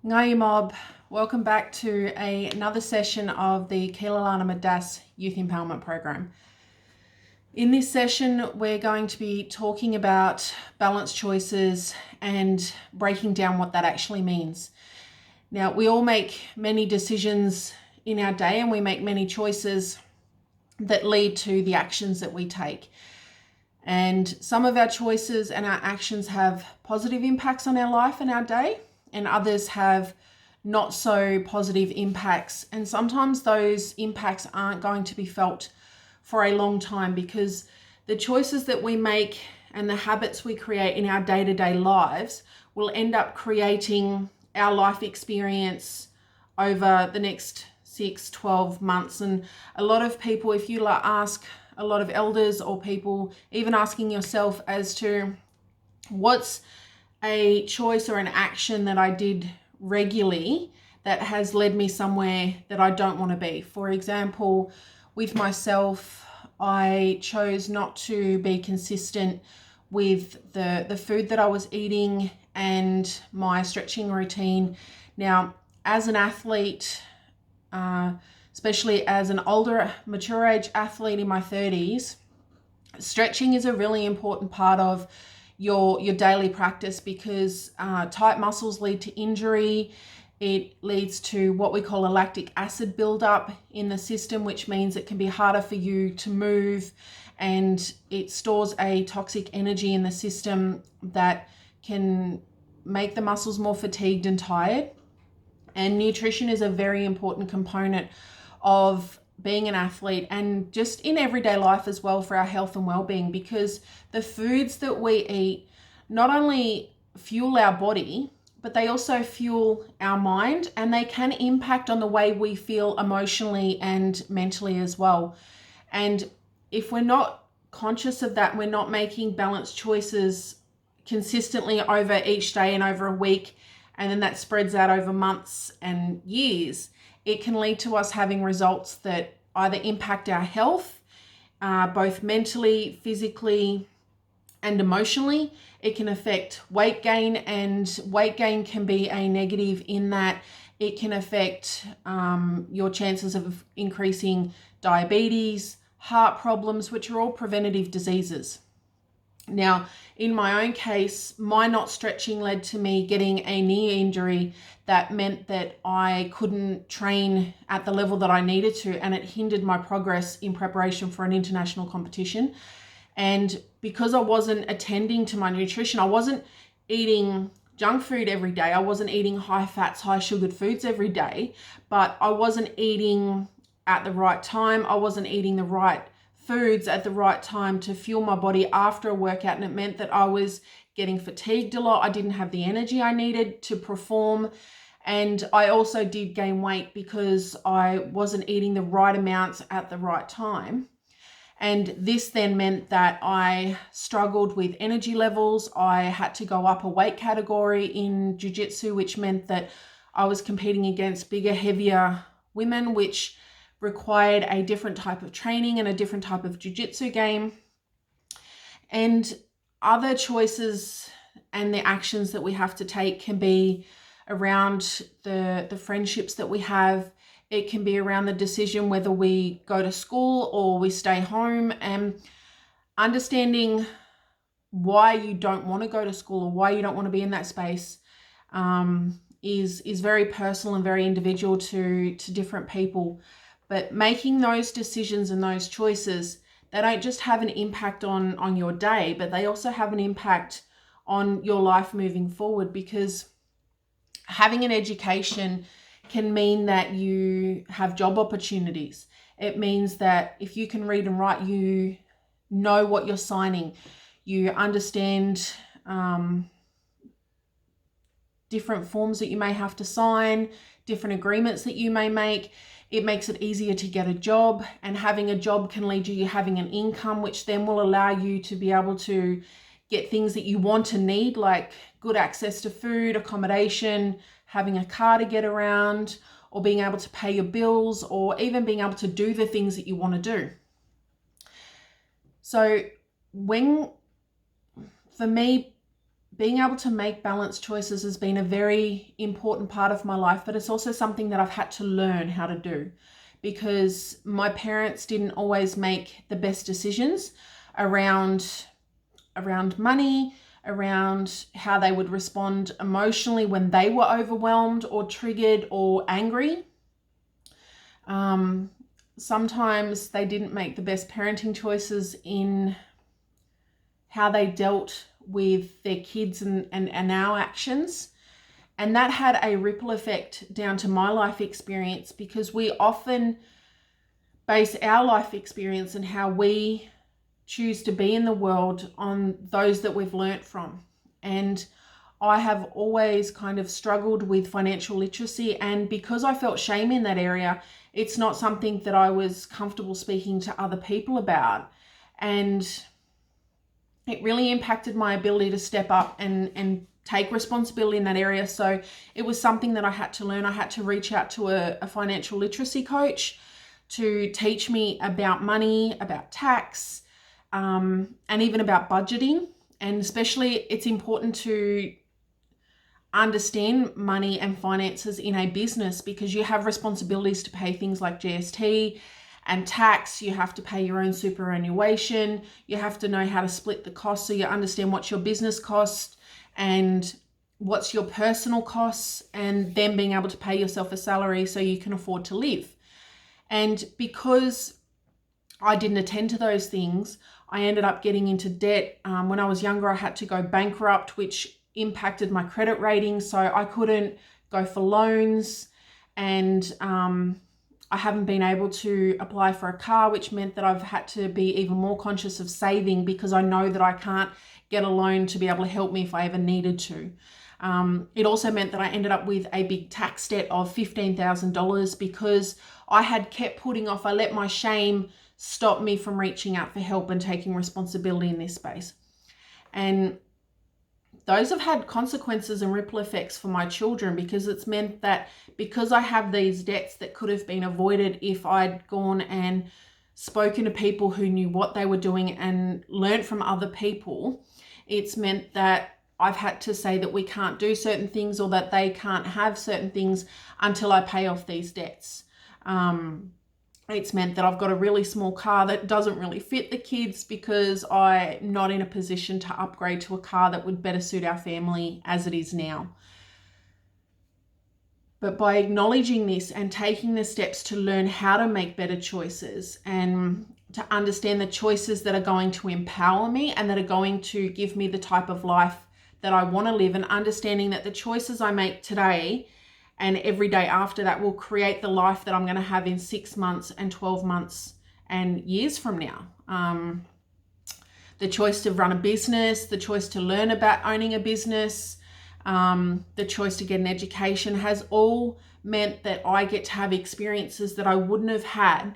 Ngai mob, welcome back to another session of the Kiilalaana MDAS Youth Empowerment Program. In this session, we're going to be talking about balanced choices and breaking down what that actually means. Now, we all make many decisions in our day and we make many choices that lead to the actions that we take. And some of our choices and our actions have positive impacts on our life and our day, and others have not so positive impacts. And sometimes those impacts aren't going to be felt for a long time because the choices that we make and the habits we create in our day-to-day lives will end up creating our life experience over the next 6, 12 months. And a lot of people, if you ask a lot of elders or people, even asking yourself as to what's a choice or an action that I did regularly that has led me somewhere that I don't want to be. For example, with myself, I chose not to be consistent with the food that I was eating and my stretching routine. Now, as an athlete, especially as an older, mature age athlete in my 30s, stretching is a really important part of your daily practice because tight muscles lead to injury. It leads to what we call a lactic acid buildup in the system, which means it can be harder for you to move, and it stores a toxic energy in the system that can make the muscles more fatigued and tired. And nutrition is a very important component of being an athlete and just in everyday life as well for our health and well-being, because the foods that we eat not only fuel our body, but they also fuel our mind, and they can impact on the way we feel emotionally and mentally as well. And if we're not conscious of that, we're not making balanced choices consistently over each day and over a week, and then that spreads out over months and years, it can lead to us having results that either impact our health, both mentally, physically, and emotionally. It can affect weight gain, and weight gain can be a negative in that it can affect your chances of increasing diabetes, heart problems, which are all preventative diseases. Now, in my own case, my not stretching led to me getting a knee injury that meant that I couldn't train at the level that I needed to, and it hindered my progress in preparation for an international competition. And because I wasn't attending to my nutrition, I wasn't eating junk food every day. I wasn't eating high fats, high sugared foods every day, but I wasn't eating at the right time. I wasn't eating the right foods at the right time to fuel my body after a workout, and it meant that I was getting fatigued a lot. I didn't have the energy I needed to perform, and I also did gain weight because I wasn't eating the right amounts at the right time. And this then meant that I struggled with energy levels. I had to go up a weight category in jiu-jitsu, which meant that I was competing against bigger, heavier women, which required a different type of training and a different type of jiu-jitsu game. And other choices and the actions that we have to take can be around the friendships that we have. It can be around the decision whether we go to school or we stay home, and understanding why you don't want to go to school or why you don't want to be in that space is very personal and very individual to different people. But making those decisions and those choices, they don't just have an impact on your day, but they also have an impact on your life moving forward, because having an education can mean that you have job opportunities. It means that if you can read and write, you know what you're signing. You understand different forms that you may have to sign, different agreements that you may make. It makes it easier to get a job, and having a job can lead you having an income, which then will allow you to be able to get things that you want and need, like good access to food, accommodation, having a car to get around, or being able to pay your bills, or even being able to do the things that you want to do. So for me, being able to make balanced choices has been a very important part of my life, but it's also something that I've had to learn how to do, because my parents didn't always make the best decisions around money, around how they would respond emotionally when they were overwhelmed or triggered or angry. Sometimes they didn't make the best parenting choices in how they dealt with their kids and our actions. And that had a ripple effect down to my life experience, because we often base our life experience and how we choose to be in the world on those that we've learnt from. And I have always kind of struggled with financial literacy, and because I felt shame in that area, it's not something that I was comfortable speaking to other people about. And it really impacted my ability to step up and take responsibility in that area. So it was something that I had to learn. I had to reach out to a financial literacy coach to teach me about money, about tax, and even about budgeting. And especially, it's important to understand money and finances in a business, because you have responsibilities to pay things like GST and tax. You have to pay your own superannuation. You have to know how to split the cost, so you understand what's your business cost and what's your personal costs, and then being able to pay yourself a salary so you can afford to live. And because I didn't attend to those things, I ended up getting into debt. When I was younger, I had to go bankrupt, which impacted my credit rating, so I couldn't go for loans. And I haven't been able to apply for a car, which meant that I've had to be even more conscious of saving, because I know that I can't get a loan to be able to help me if I ever needed to. It also meant that I ended up with a big tax debt of $15,000 because I had kept putting off. I let my shame stop me from reaching out for help and taking responsibility in this space. And those have had consequences and ripple effects for my children, because it's meant that because I have these debts that could have been avoided if I'd gone and spoken to people who knew what they were doing and learned from other people, it's meant that I've had to say that we can't do certain things, or that they can't have certain things until I pay off these debts. It's meant that I've got a really small car that doesn't really fit the kids, because I'm not in a position to upgrade to a car that would better suit our family as it is now. But by acknowledging this and taking the steps to learn how to make better choices, and to understand the choices that are going to empower me and that are going to give me the type of life that I want to live, and understanding that the choices I make today and every day after that will create the life that I'm going to have in 6 months and 12 months and years from now. The choice to run a business, the choice to learn about owning a business, the choice to get an education has all meant that I get to have experiences that I wouldn't have had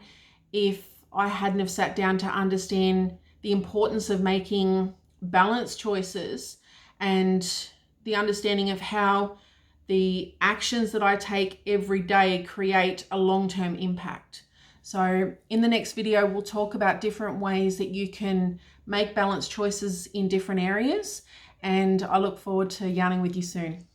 if I hadn't have sat down to understand the importance of making balanced choices, and the understanding of how the actions that I take every day create a long-term impact. So in the next video, we'll talk about different ways that you can make balanced choices in different areas, and I look forward to yarning with you soon.